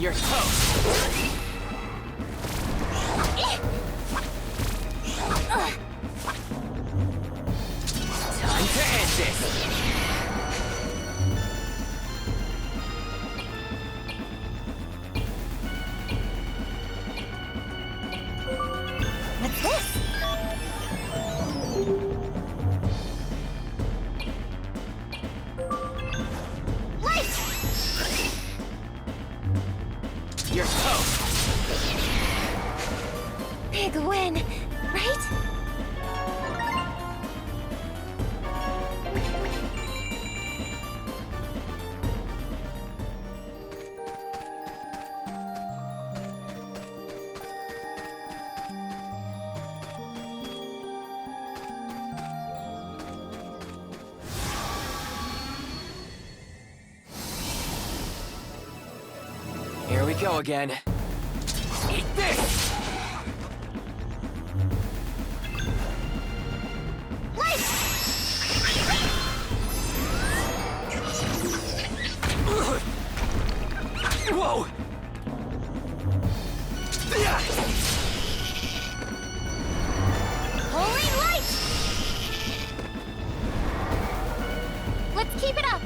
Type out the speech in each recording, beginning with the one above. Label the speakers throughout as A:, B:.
A: You're toast! Time to end this!
B: What's this? Light!
A: You're toast!
B: Big win, right?
A: Here we go again. Eat this!
B: Light!
A: Whoa!
B: Holy light! Let's keep it up!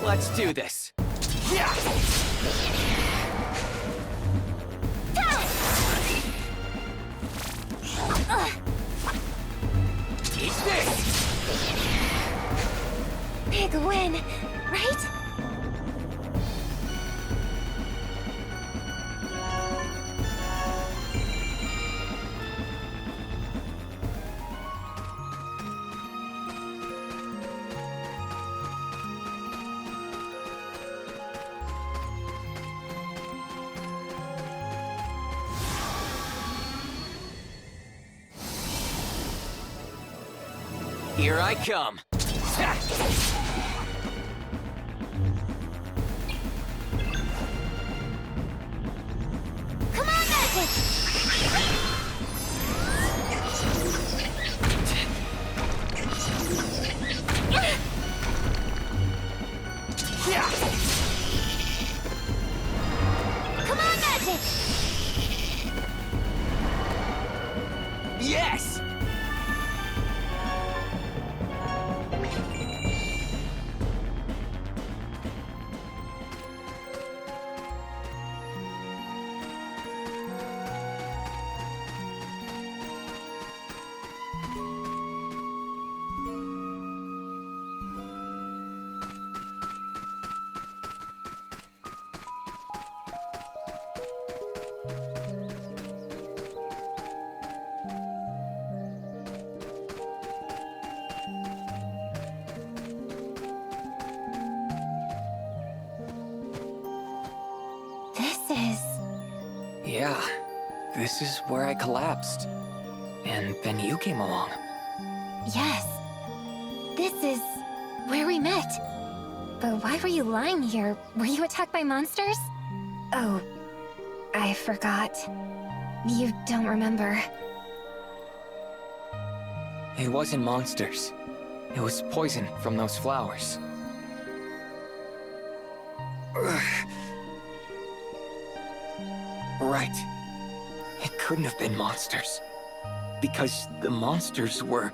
A: Let's do this. Yeah! Eat this!
B: Big win, right?
A: Here I come.
B: Come on, Magic!
A: Yeah!
B: Come on, Magic!
A: Yes! Yeah, this is where I collapsed. And then you came along.
B: Yes. This is where we met. But why were you lying here? Were you attacked by monsters? Oh, I forgot. You don't remember.
A: It wasn't monsters. It was poison from those flowers. Right. It couldn't have been monsters. Because the monsters were...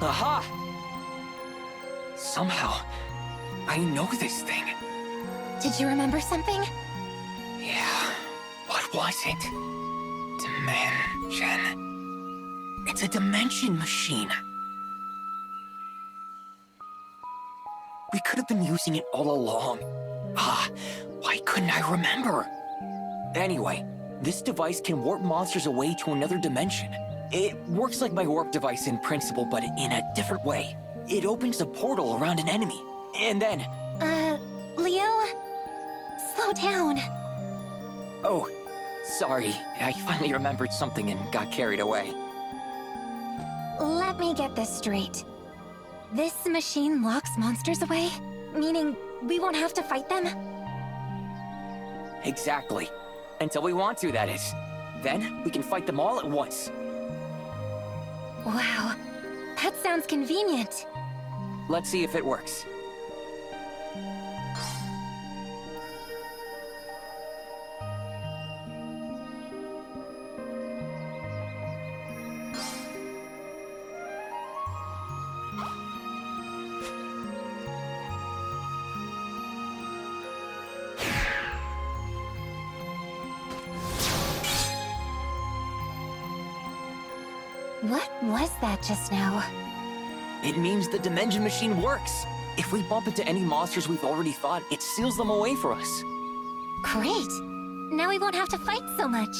A: Aha! Somehow, I know this thing.
B: Did you remember something?
A: Yeah, what was it? Dimension. It's a dimension machine. We could have been using it all along. Why couldn't I remember? Anyway, this device can warp monsters away to another dimension. It works like my warp device in principle, but in a different way. It opens a portal around an enemy, and then...
B: Leo? Slow down.
A: Oh, sorry. I finally remembered something and got carried away.
B: Let me get this straight. This machine locks monsters away? Meaning we won't have to fight them?
A: Exactly. Until we want to, that is. Then, we can fight them all at once.
B: Wow, that sounds convenient.
A: Let's see if it works.
B: What was that just now?
A: It means the dimension machine works. If we bump into any monsters we've already fought, it seals them away for us.
B: Great! Now we won't have to fight so much.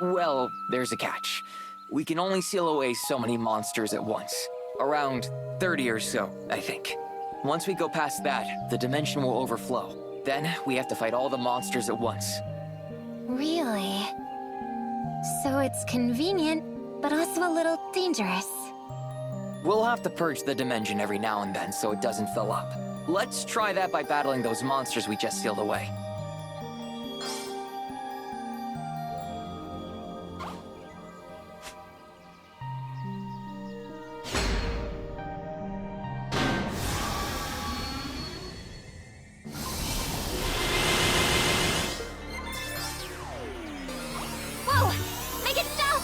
A: Well, there's a catch. We can only seal away so many monsters at once. Around 30 or so, I think. Once we go past that, the dimension will overflow. Then, we have to fight all the monsters at once.
B: Really? So it's convenient, but also a little dangerous.
A: We'll have to purge the dimension every now and then so it doesn't fill up. Let's try that by battling those monsters we just sealed away.
B: Whoa! Make it stop!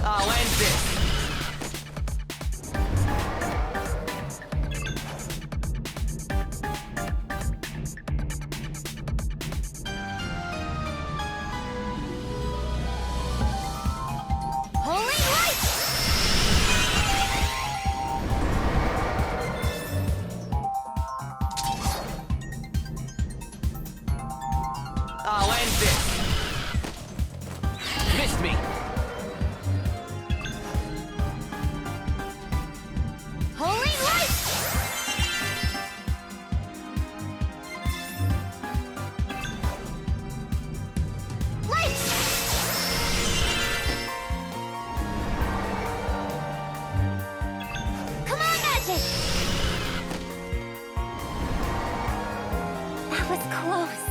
A: I'll end this!
B: Holy light!
A: I'll end this! Missed me!
B: Holy light! Light! Come on, magic! That was close.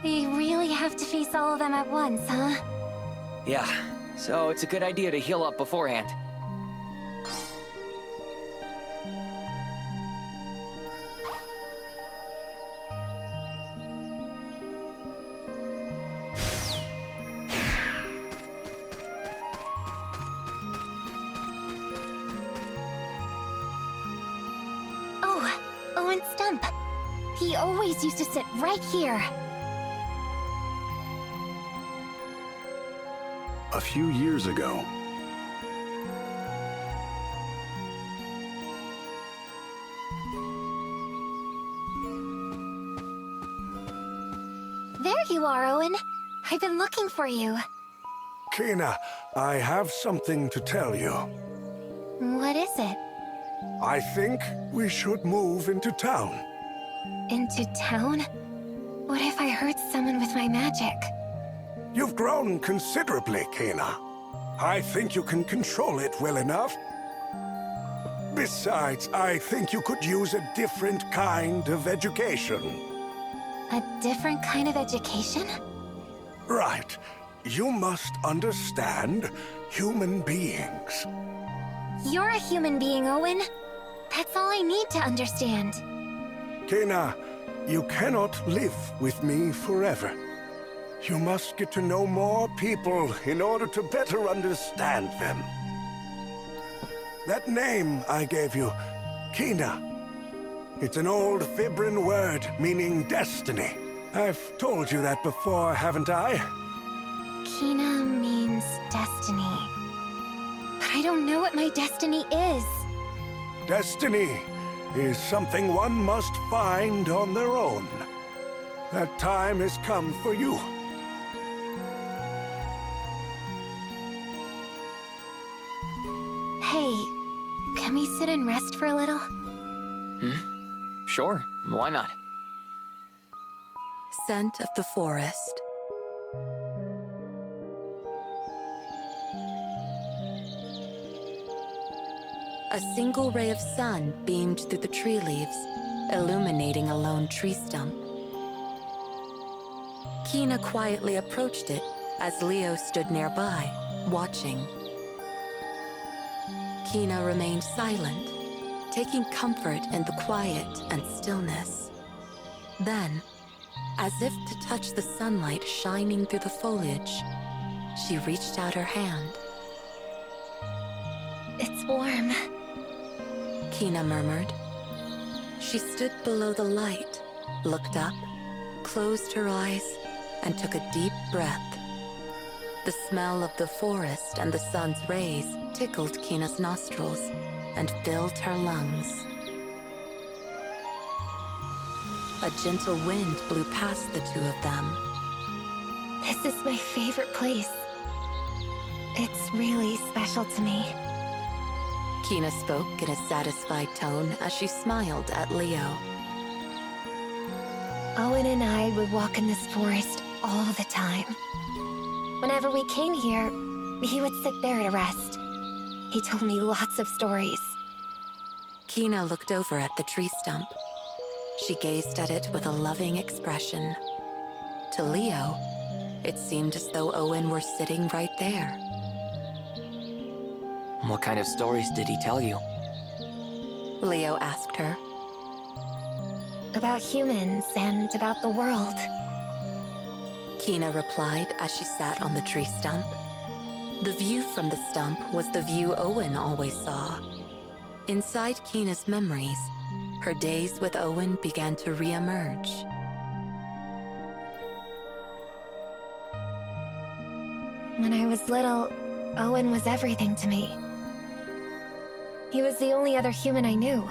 B: We really have to face all of them at once, huh?
A: Yeah, so it's a good idea to heal up beforehand.
B: Oh, Owen Stump. He always used to sit right here.
C: A few years ago,
B: There you are, Owen. I've been looking for you.
C: Kena, I have something to tell you.
B: What is it?
C: I think we should move into town.
B: Into town? What if I hurt someone with my magic?
C: You've grown considerably, Kena. I think you can control it well enough. Besides, I think you could use a different kind of education.
B: A different kind of education?
C: Right. You must understand human beings.
B: You're a human being, Owen. That's all I need to understand.
C: Kena, you cannot live with me forever. You must get to know more people in order to better understand them. That name I gave you, Kena, It's an old Fibrin word meaning destiny. I've told you that before, haven't I?
B: Kina means destiny. But I don't know what my destiny is.
C: Destiny is something one must find on their own. That time has come for you.
B: Hey, can we sit and rest for a little?
A: Sure, why not?
D: Scent of the forest. A single ray of sun beamed through the tree leaves, illuminating a lone tree stump. Kina quietly approached it as Leo stood nearby, watching. Kina remained silent, taking comfort in the quiet and stillness. Then, as if to touch the sunlight shining through the foliage, she reached out her hand.
B: It's warm.
D: Kina murmured. She stood below the light, looked up, closed her eyes, and took a deep breath. The smell of the forest and the sun's rays tickled Kina's nostrils and filled her lungs. A gentle wind blew past the two of them.
B: This is my favorite place. It's really special to me.
D: Kina spoke in a satisfied tone as she smiled at Leo.
B: Owen and I would walk in this forest all the time. Whenever we came here, he would sit there to rest. He told me lots of stories.
D: Kina looked over at the tree stump. She gazed at it with a loving expression. To Leo, it seemed as though Owen were sitting right there.
A: What kind of stories did he tell you?
D: Leo asked her.
B: About humans and about the world.
D: Kina replied as she sat on the tree stump. The view from the stump was the view Owen always saw. Inside Kina's memories, her days with Owen began to re-emerge.
B: When I was little, Owen was everything to me. He was the only other human I knew.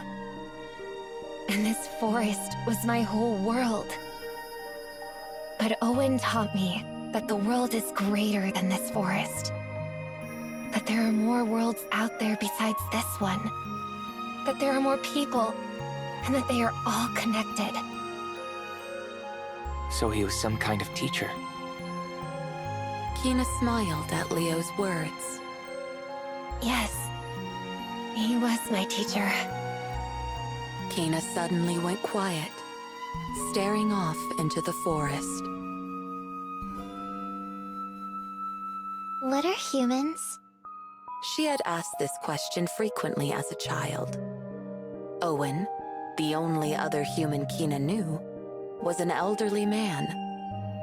B: And this forest was my whole world. But Owen taught me that the world is greater than this forest. That there are more worlds out there besides this one. That there are more people, and that they are all connected.
A: So he was some kind of teacher.
D: Kina smiled at Leo's words.
B: Yes, he was my teacher.
D: Kina suddenly went quiet, staring off into the forest.
B: What are humans?
D: She had asked this question frequently as a child. Owen, the only other human Kina knew, was an elderly man,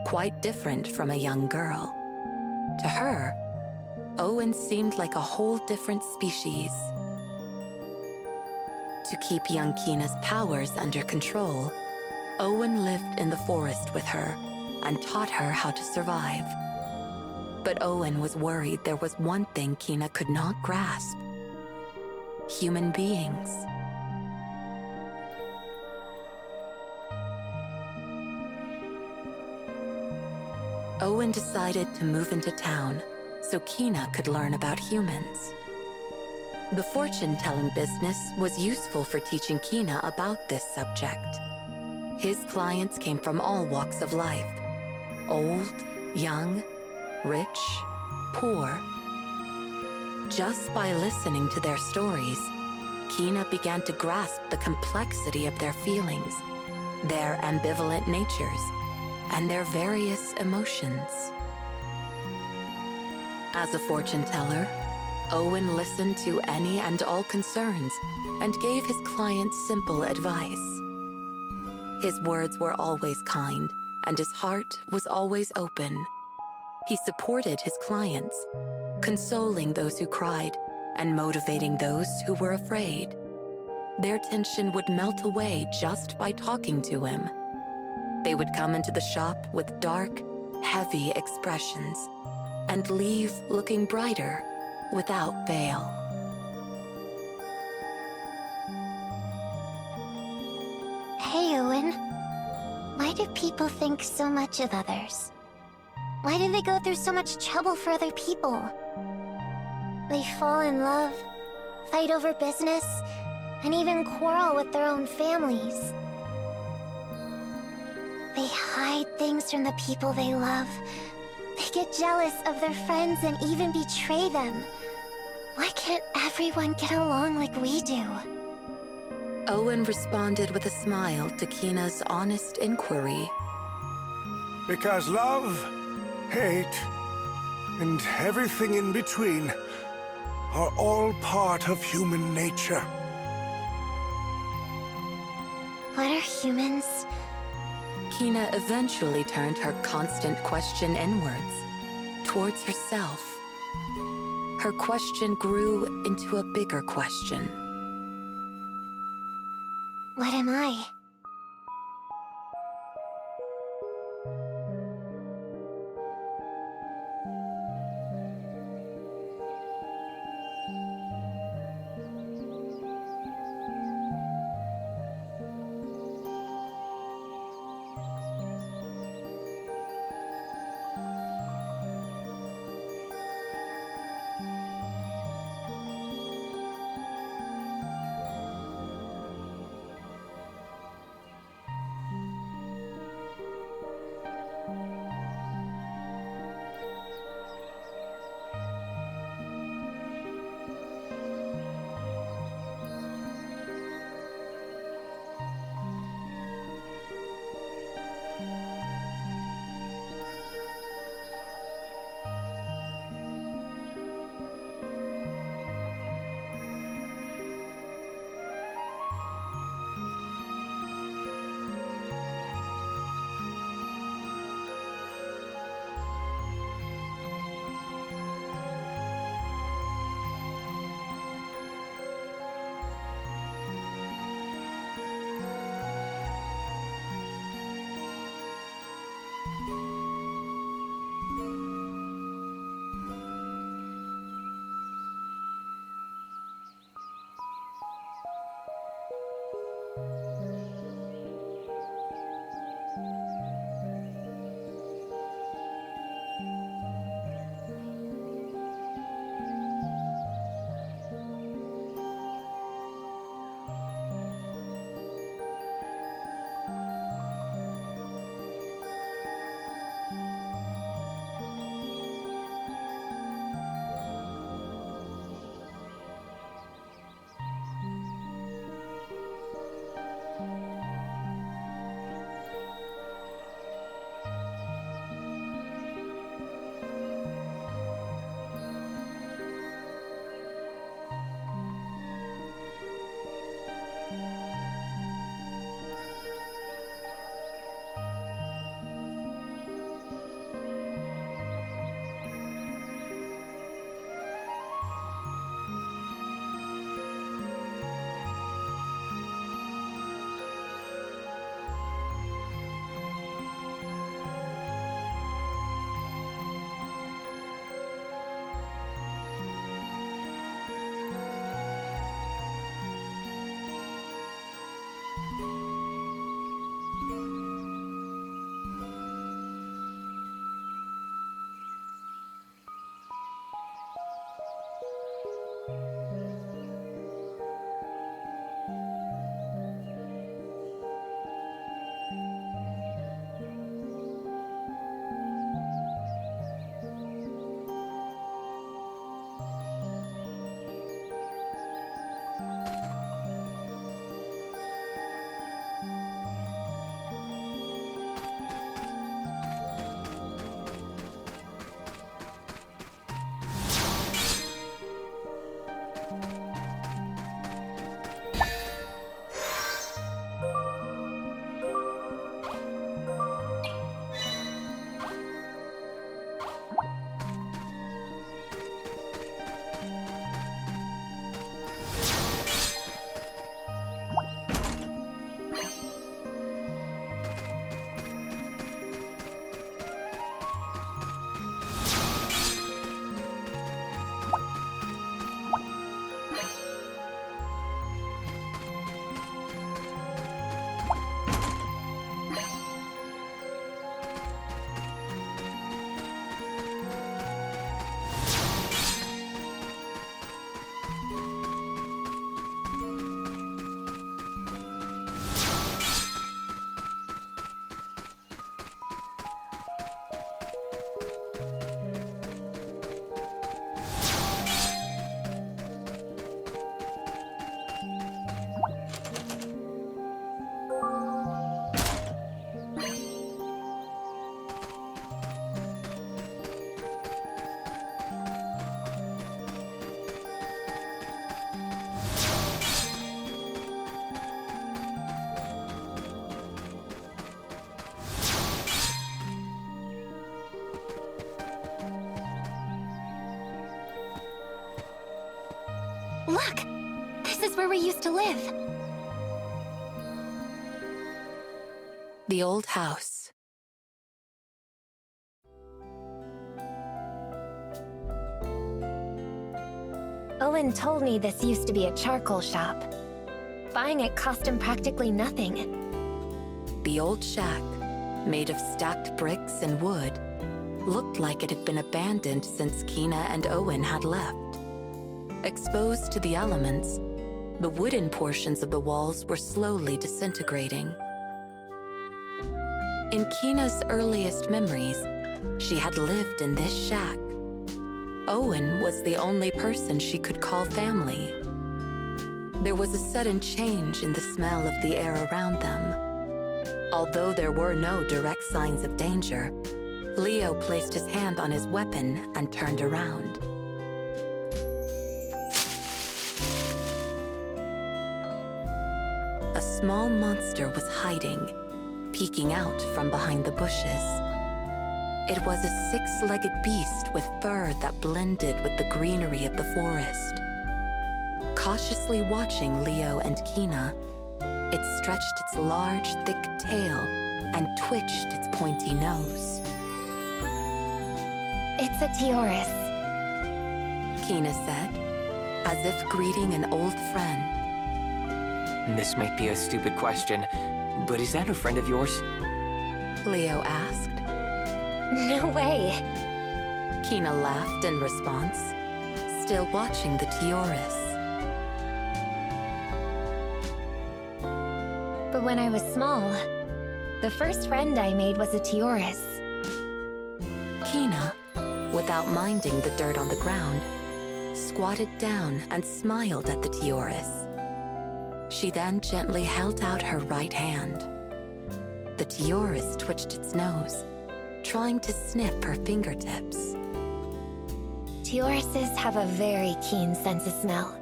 D: quite different from a young girl. To her, Owen seemed like a whole different species. To keep young Kina's powers under control, Owen lived in the forest with her and taught her how to survive. But Owen was worried there was one thing Kina could not grasp: human beings. Owen decided to move into town so Kina could learn about humans. The fortune-telling business was useful for teaching Kina about this subject. His clients came from all walks of life: old, young, rich, poor. Just by listening to their stories, Kina began to grasp the complexity of their feelings, their ambivalent natures, and their various emotions. As a fortune teller, Owen listened to any and all concerns and gave his clients simple advice. His words were always kind, and his heart was always open. He supported his clients, consoling those who cried and motivating those who were afraid. their tension would melt away just by talking to him. They would come into the shop with dark, heavy expressions and leave looking brighter without fail.
B: Hey, Owen. Why do people think so much of others? Why do they go through so much trouble for other people? They fall in love, fight over business, and even quarrel with their own families. They hide things from the people they love. They get jealous of their friends and even betray them. Why can't everyone get along like we do?
D: Owen responded with a smile to Kina's honest inquiry.
C: Because love, hate, and everything in between are all part of human nature.
B: What are humans?
D: Kina eventually turned her constant question inwards, towards herself. Her question grew into a bigger question.
B: What am I? Look! This is where we used to live.
D: The old house.
B: Owen told me this used to be a charcoal shop. Buying it cost him practically nothing.
D: The old shack, made of stacked bricks and wood, looked like it had been abandoned since Kina and Owen had left. Exposed to the elements, the wooden portions of the walls were slowly disintegrating. In Kina's earliest memories, she had lived in this shack. Owen was the only person she could call family. There was a sudden change in the smell of the air around them. Although there were no direct signs of danger, Leo placed his hand on his weapon and turned around. A small monster was hiding, peeking out from behind the bushes. It was a six-legged beast with fur that blended with the greenery of the forest. Cautiously watching Leo and Kina, it stretched its large, thick tail and twitched its pointy nose.
B: It's a Teoris.
D: Kina said, as if greeting an old friend.
A: This might be a stupid question, but is that a friend of yours?
D: Leo asked.
B: No way.
D: Kina laughed in response, still watching the Teoris.
B: But when I was small, the first friend I made was a Teoris.
D: Kina, without minding the dirt on the ground, squatted down and smiled at the Teoris. She then gently held out her right hand. The Teoris twitched its nose, trying to sniff her fingertips.
B: Teorises have a very keen sense of smell.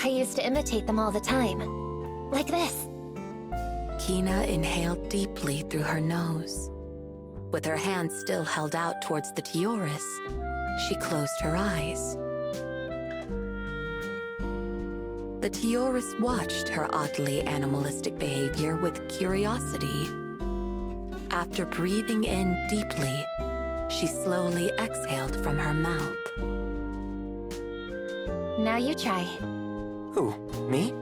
B: I used to imitate them all the time. Like this.
D: Kina inhaled deeply through her nose. With her hand still held out towards the Teoris, she closed her eyes. The Teoris watched her oddly animalistic behavior with curiosity. After breathing in deeply, she slowly exhaled from her mouth.
B: Now you try.
A: Who, me?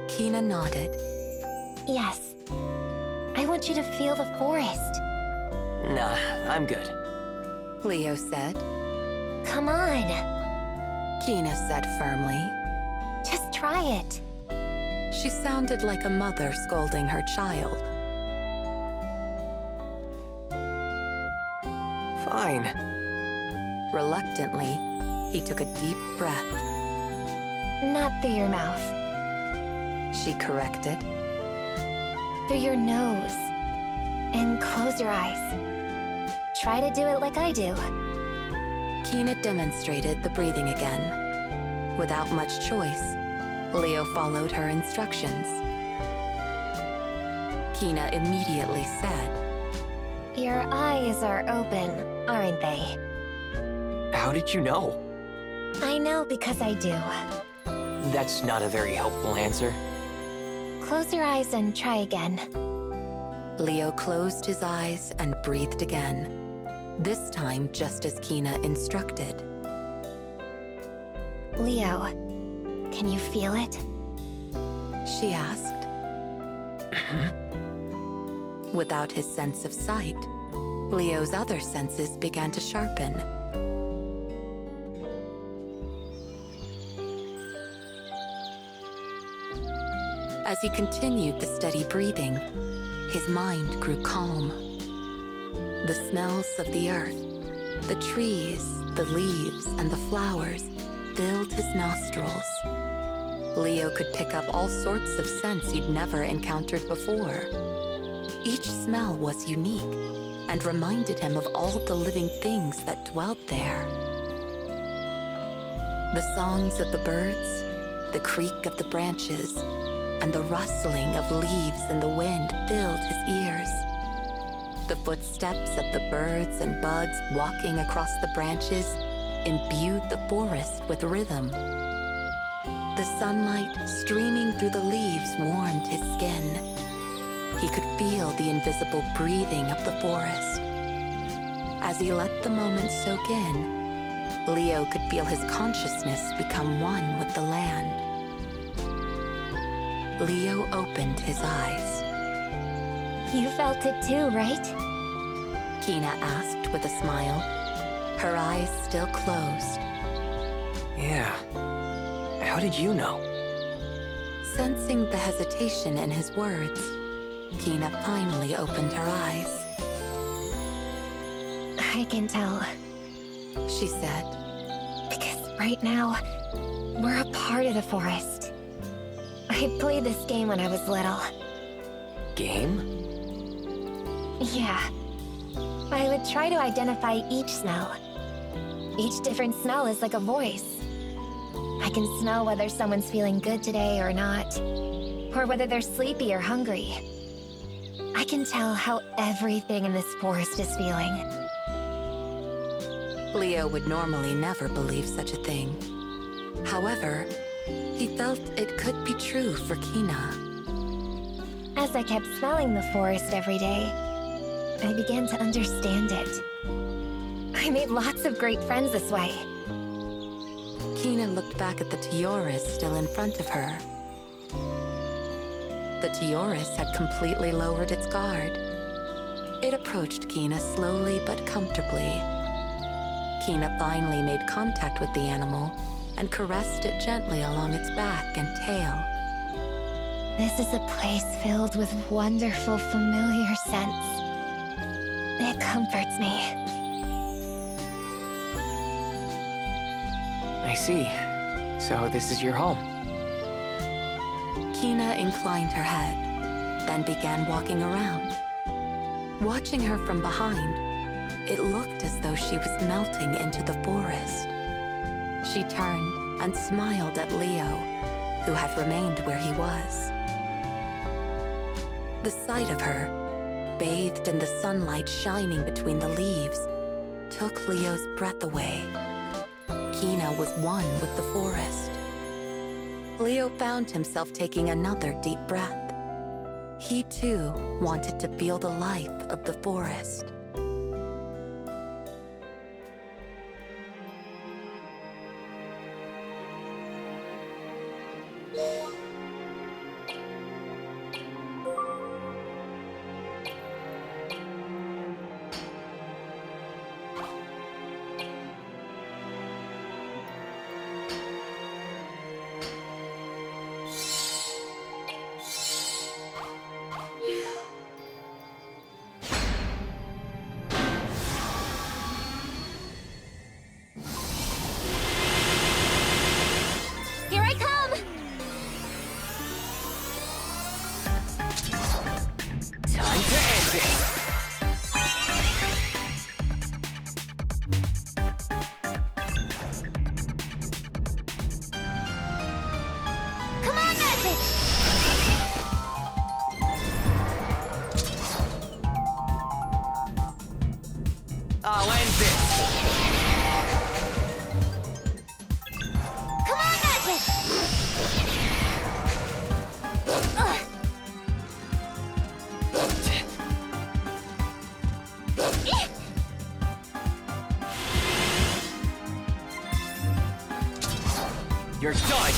D: Kina nodded.
B: Yes. I want you to feel the forest.
A: Nah, I'm good.
D: Leo said.
B: Come on.
D: Kina said firmly.
B: Just try it.
D: She sounded like a mother scolding her child.
A: Fine.
D: Reluctantly, he took a deep breath.
B: Not through your mouth.
D: She corrected.
B: Through your nose. And close your eyes. Try to do it like I do.
D: Kina demonstrated the breathing again. Without much choice, Leo followed her instructions. Kina immediately said,
B: Your eyes are open, aren't they?
A: How did you know?
B: I know because I do.
A: That's not a very helpful answer.
B: Close your eyes and try again.
D: Leo closed his eyes and breathed again, this time just as Kina instructed.
B: Leo, can you feel it?
D: She asked. Without his sense of sight, Leo's other senses began to sharpen. As he continued the steady breathing, his mind grew calm. The smells of the earth, the trees, the leaves, and the flowers filled his nostrils. Leo could pick up all sorts of scents he'd never encountered before. Each smell was unique and reminded him of all the living things that dwelt there. The songs of the birds, the creak of the branches, and the rustling of leaves in the wind filled his ears. The footsteps of the birds and bugs walking across the branches imbued the forest with rhythm. The sunlight streaming through the leaves warmed his skin. He could feel the invisible breathing of the forest. As he let the moment soak in, Leo could feel his consciousness become one with the land. Leo opened his eyes.
B: You felt it too, right?
D: Kina asked with a smile, her eyes still closed.
A: Yeah. How did you know?
D: Sensing the hesitation in his words, Kina finally opened her eyes.
B: I can tell.
D: She said,
B: Because right now, we're a part of the forest. I played this game when I was little.
A: Game?
B: Yeah. I would try to identify each smell. Each different smell is like a voice. I can smell whether someone's feeling good today or not, or whether they're sleepy or hungry. I can tell how everything in this forest is feeling.
D: Leo would normally never believe such a thing. However, he felt it could be true for Kina.
B: As I kept smelling the forest every day, I began to understand it. I made lots of great friends this way.
D: Kina looked back at the Tioris still in front of her. The Tioris had completely lowered its guard. It approached Kina slowly but comfortably. Kina finally made contact with the animal and caressed it gently along its back and tail.
B: This is a place filled with wonderful, familiar scents. It comforts me.
A: I see. So this is your home.
D: Kina inclined her head, then began walking around. Watching her from behind, it looked as though she was melting into the forest. She turned and smiled at Leo, who had remained where he was. The sight of her, bathed in the sunlight shining between the leaves, took Leo's breath away. Kina was one with the forest. Leo found himself taking another deep breath. He too wanted to feel the life of the forest.
B: Here I come!
A: Time to end this!
B: Come on, Magic!
A: I'll end this!
B: Come on, Magic! Ugh.
A: You're done!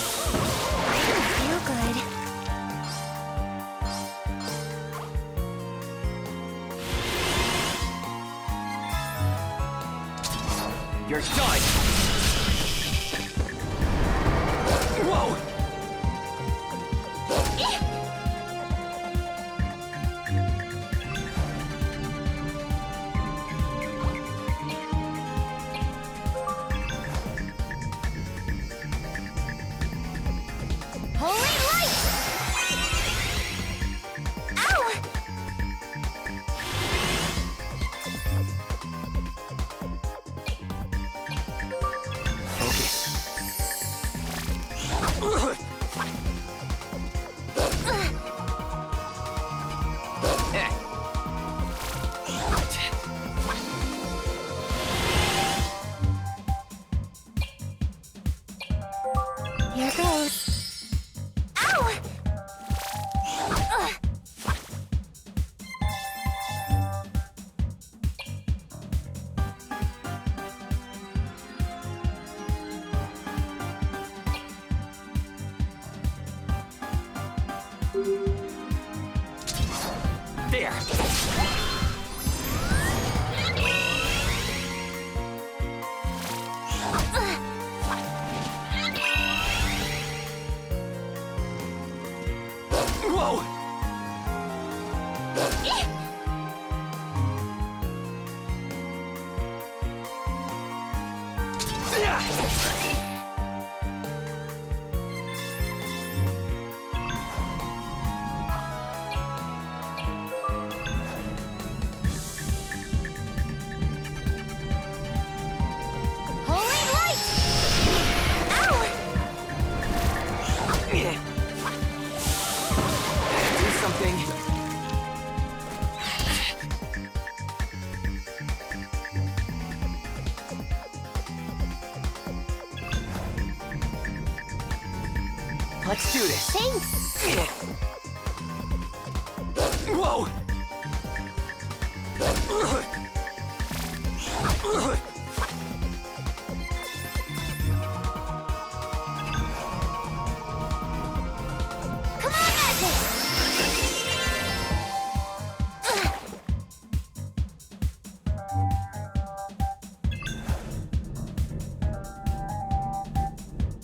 B: Feel good.
A: You're done! Whoa!
B: Holy light! Ow! Here goes. Ow!
A: There! Whoa!
B: Holy light! Ow!
A: Do something. Let's do this.
B: Thanks.
A: Whoa!
B: Come on, Magic!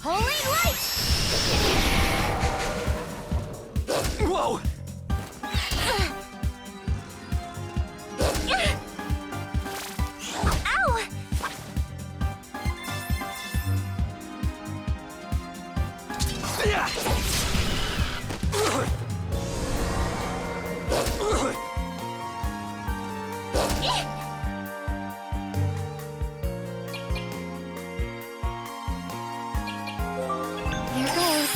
B: Holy light!
A: Whoa!
B: Ow! Here goes.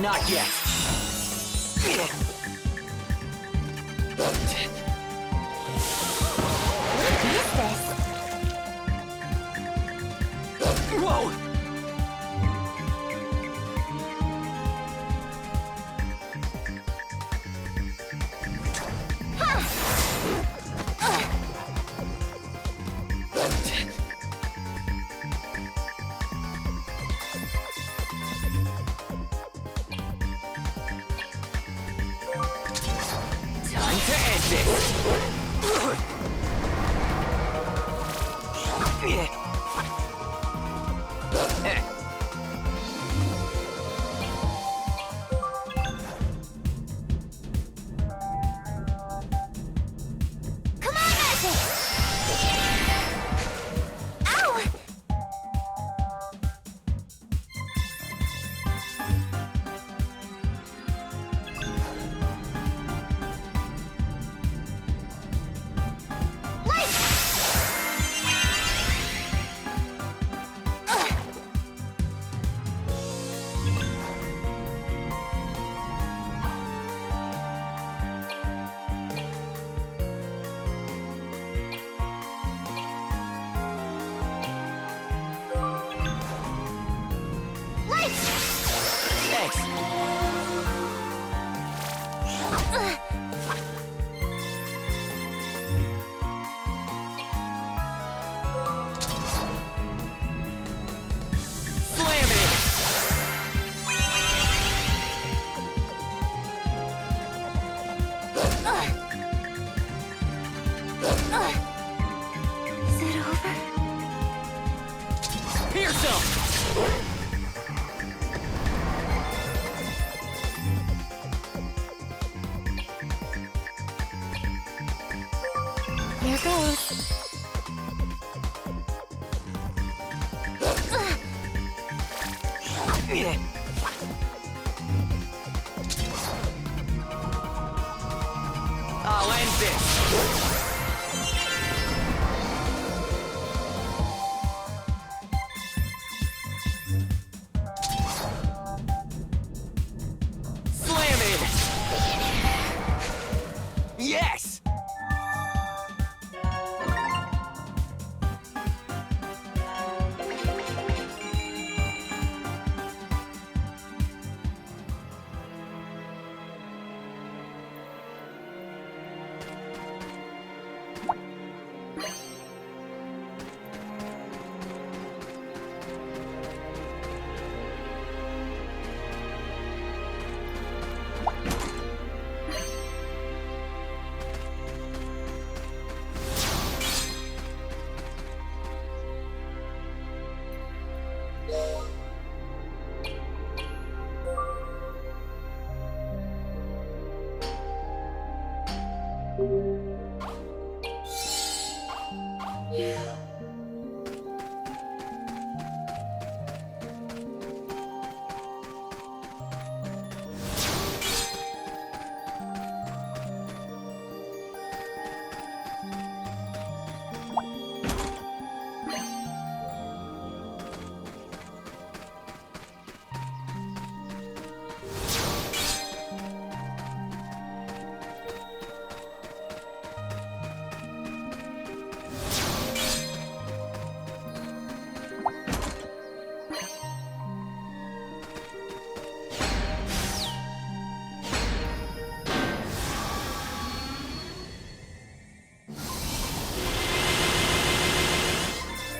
A: Not yet.
B: What is this?
A: Whoa! Time to end this.
B: Come on, Magic! Ow! Light! Light!
A: Thanks. Slam it!
B: Is it over?
A: Here's some!
B: Here goes.
A: this! Slam it! Yes!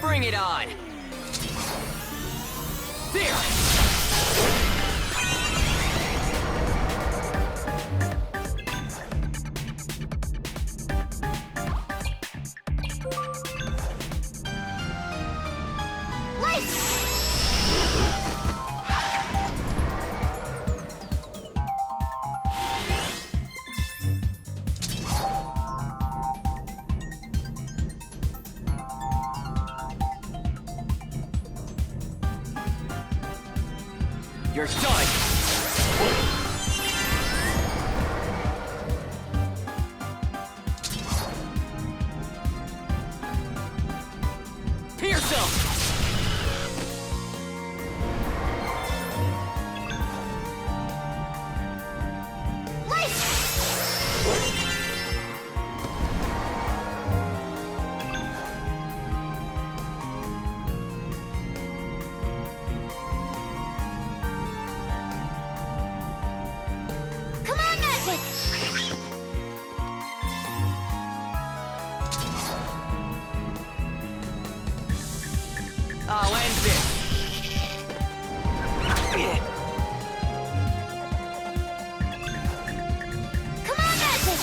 A: Bring it on! There! You're done! Pierce him! I'll end this!
B: Come on, Magic!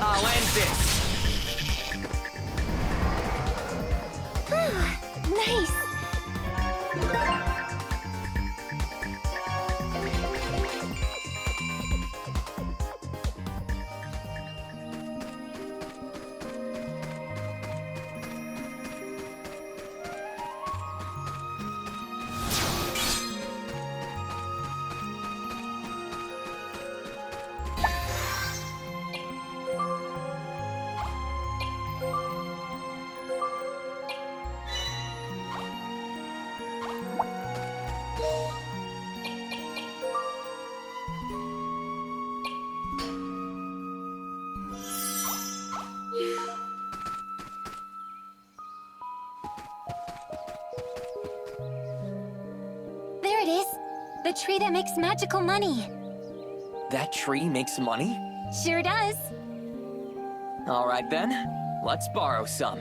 A: I'll end this!
B: Nice! There it is! The tree that makes magical money!
A: That tree makes money?
B: Sure does!
A: Alright then, let's borrow some.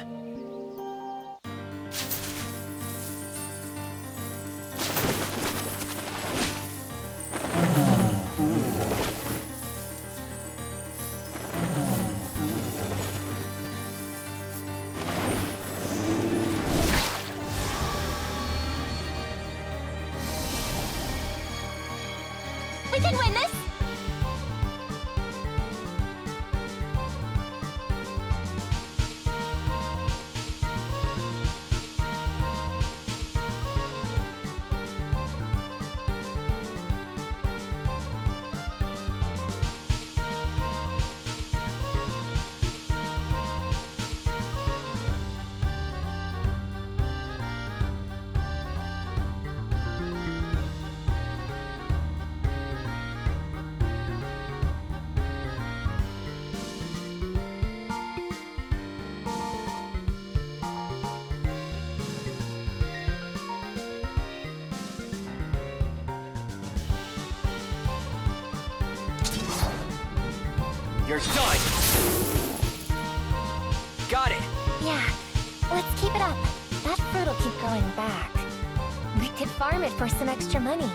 B: We can win this!
A: You're done! Got it!
B: Yeah, let's keep it up. That fruit will keep growing back. We could farm it for some extra money.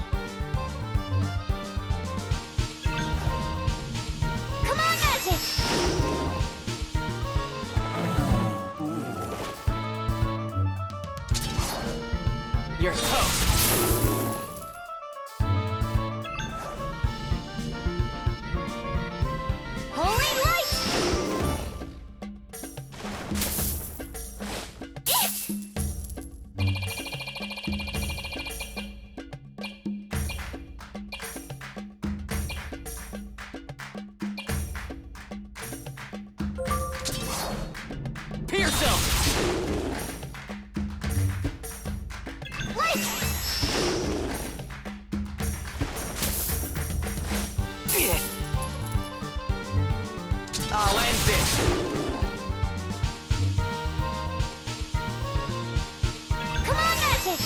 B: Come on, Magic!
A: You're toast!
B: Holy light!
A: Pierce him!
B: Light!
A: I'll end this!
B: Come on, Magic!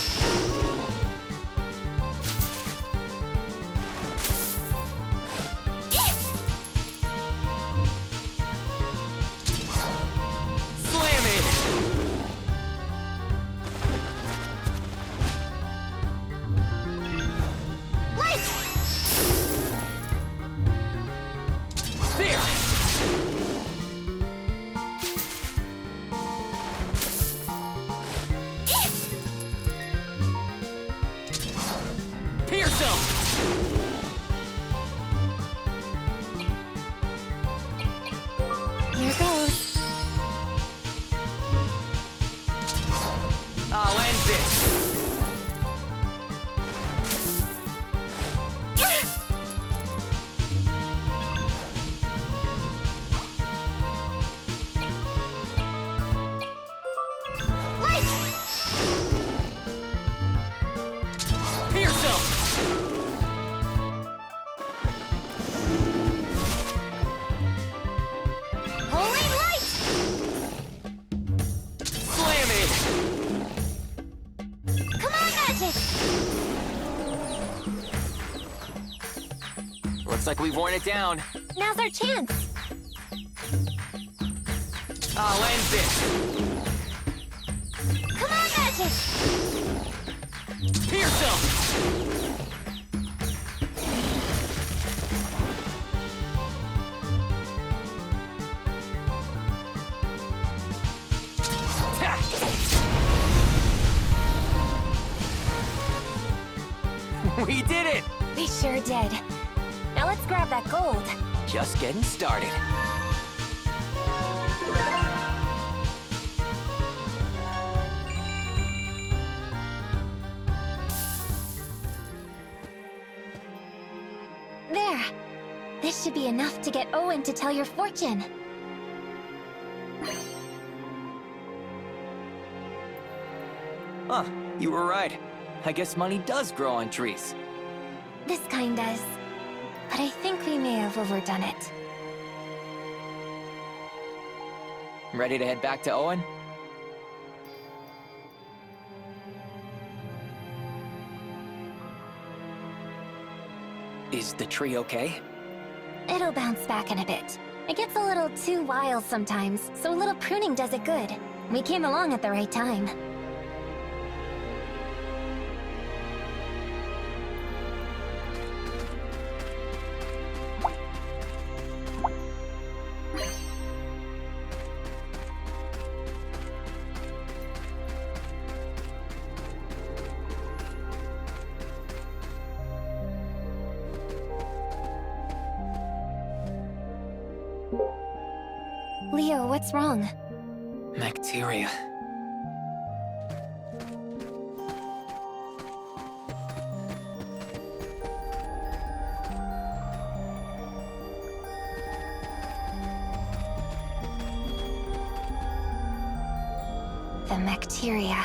A: Slam it!
B: Light!
A: There! Pierce him!
B: Here goes.
A: I'll end this!
B: Light!
A: Pierce him!
B: Holy light!
A: Slam it!
B: Come on, Magic!
A: Looks like we've worn it down.
B: Now's our chance.
A: I'll end this!
B: Come on, Magic!
A: Pierce him! We did it!
B: We sure did. Now let's grab that gold.
A: Just getting started.
B: There. This should be enough to get Owen to tell your fortune.
A: Huh, you were right. I guess money does grow on trees.
B: This kind does. But I think we may have overdone it.
A: Ready to head back to Owen? Is the tree okay?
B: It'll bounce back in a bit. It gets a little too wild sometimes, so a little pruning does it good. We came along at the right time. Leo, what's wrong?
A: Bacteria.
B: The bacteria.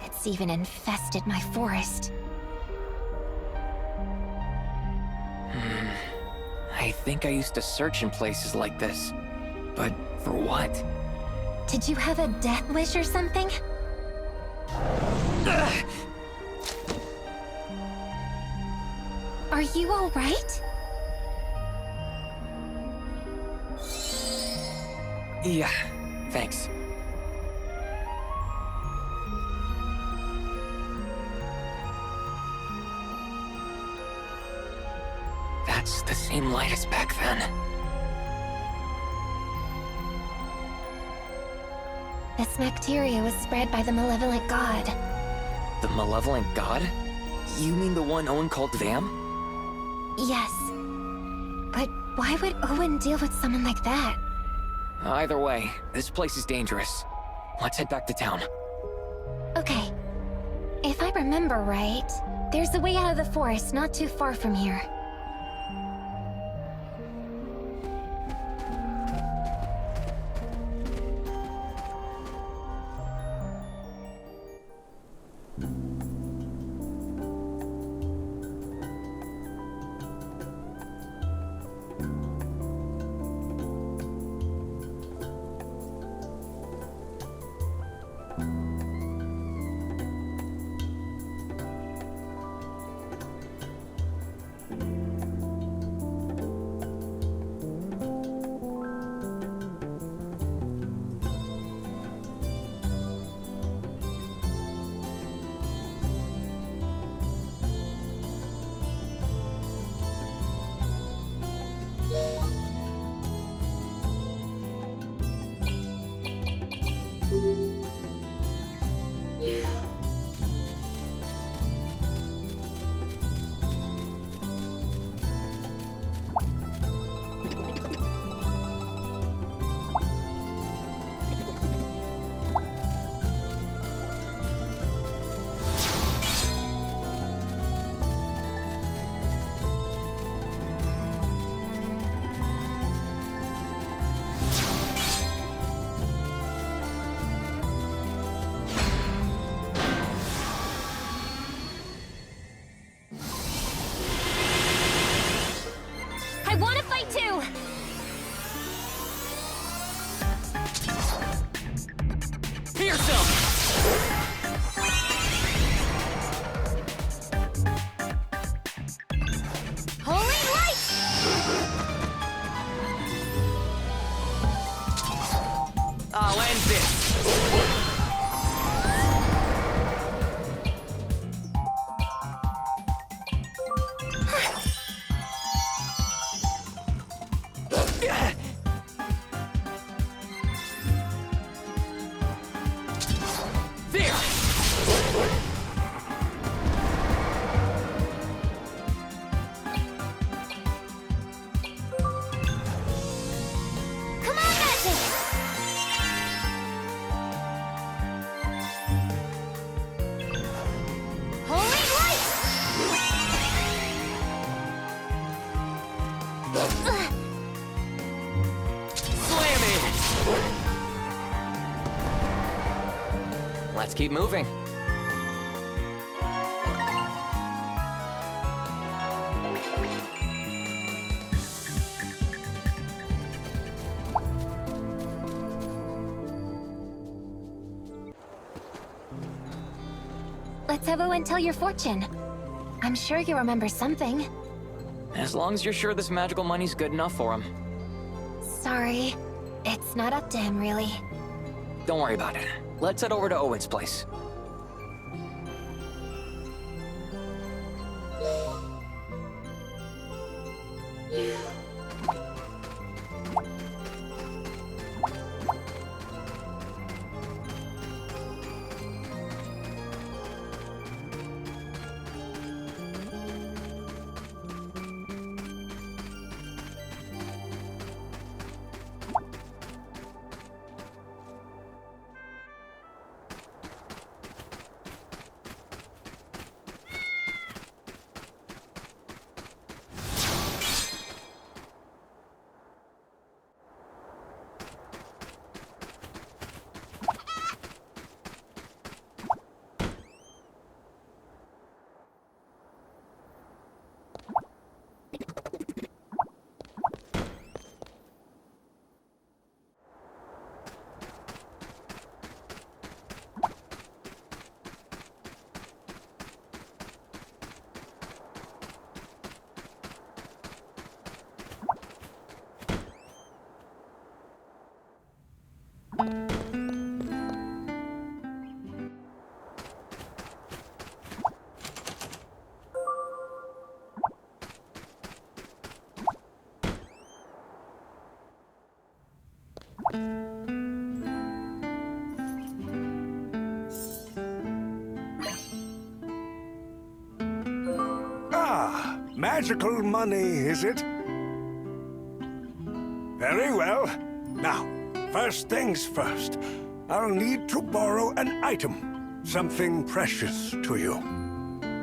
B: It's even infested my forest.
A: I think I used to search in places like this. But for what?
B: Did you have a death wish or something? Are you all right?
A: Yeah, thanks. That's the same light as back then.
B: This bacteria was spread by the malevolent god.
A: The malevolent god? You mean the one Owen called Vam?
B: Yes. But why would Owen deal with someone like that?
A: Either way, this place is dangerous. Let's head back to town.
B: Okay. If I remember right, there's a way out of the forest not too far from here. I want to fight too!
A: Here's some!
B: Holy light!
A: I'll end this!
B: Come on, magic! Holy light!
A: Slam it! Let's keep moving.
B: Let's have Owen tell your fortune. I'm sure you remember something.
A: As long as you're sure this magical money's good enough for him.
B: Sorry. It's not up to him, really.
A: Don't worry about it. Let's head over to Owen's place.
C: Ah, magical money, is it? Very well. Now, first things first. I'll need to borrow an item. Something precious to you.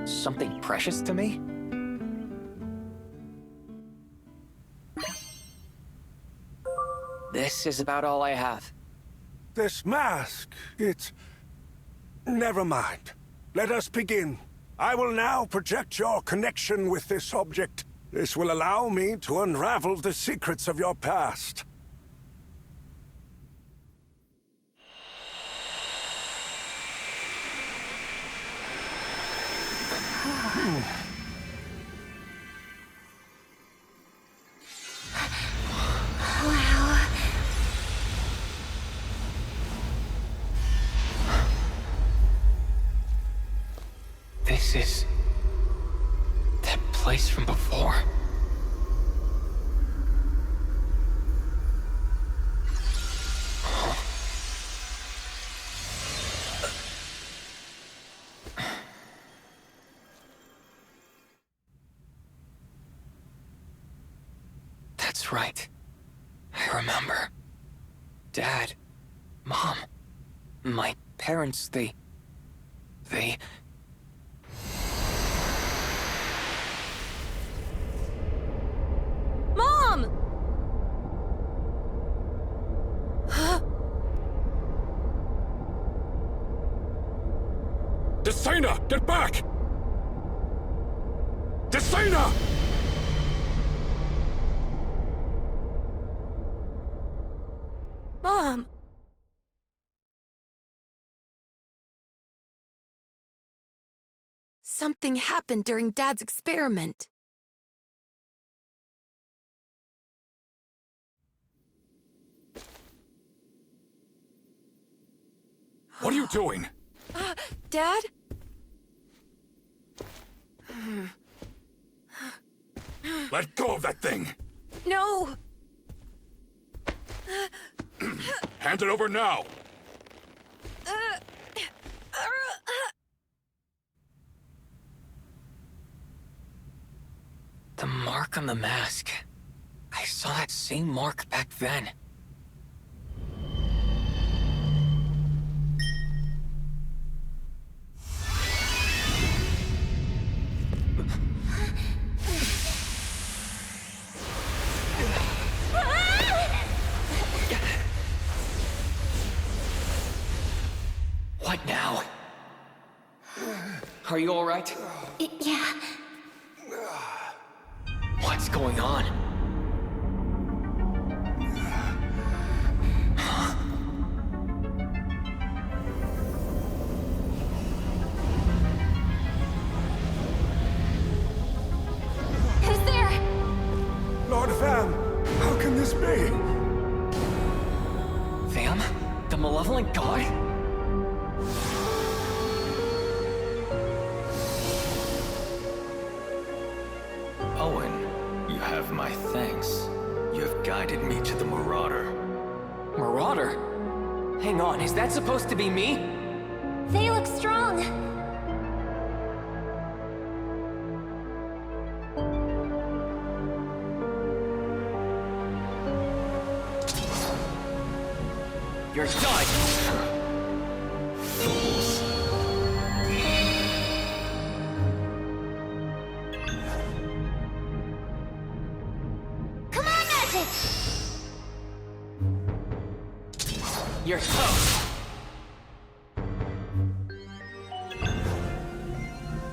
A: Something precious to me? This is about all I have.
C: This mask, it's... Never mind. Let us begin. I will now project your connection with this object. This will allow me to unravel the secrets of your past.
B: Wow.
A: This is... that place from before. That's right. I remember. Dad, Mom, my parents, they...
D: Mom!
C: Desena, get back! Desena!
D: Mom! Something happened during Dad's experiment.
C: What are you doing?
D: Dad?
C: Let go of that thing!
D: No!
C: Hand it over now!
A: The mark on the mask. I saw that same mark back then. What now? Are you all right?
B: Yeah.
A: What's going on?
B: Who's there?
C: Lord Vam, how can this be?
A: Vam? The malevolent god?
E: Owen, you have my thanks. You have guided me to the Marauder.
A: Marauder? Hang on, is that supposed to be me?
B: They look strong.
A: You're done!
E: Fools.
B: Come on, Magic!
A: You're toast!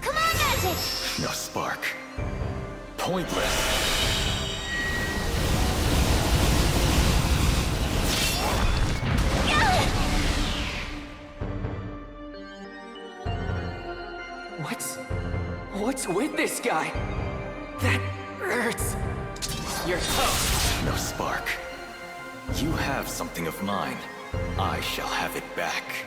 B: Come on, Magic!
E: No spark. Pointless.
A: What's with this guy? That hurts. You're toast.
E: No spark. You have something of mine. I shall have it back.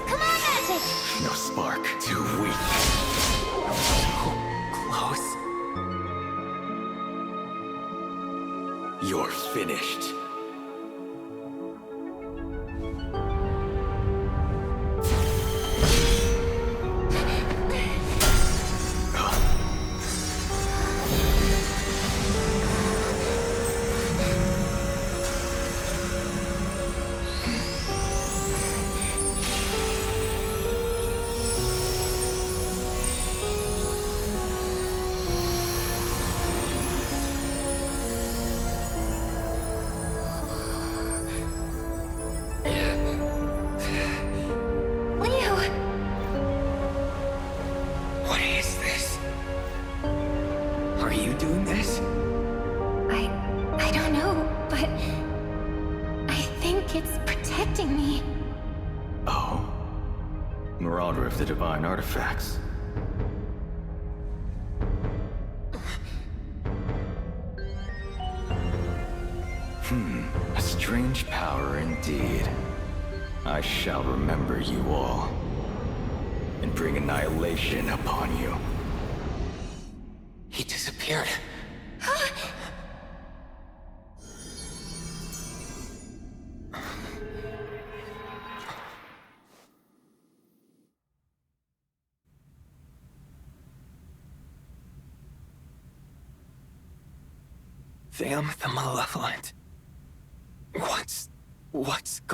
B: Come on, Magic!
E: No spark. Too weak.
A: Close.
E: You're finished.
B: Leo!
A: What is this? Are you doing this?
B: I don't know, but I think it's protecting me.
E: Oh. Marauder of the Divine Artifacts. A strange power indeed. I shall remember you all, and bring annihilation upon you.
A: He disappeared. Them the Malevolent. What's going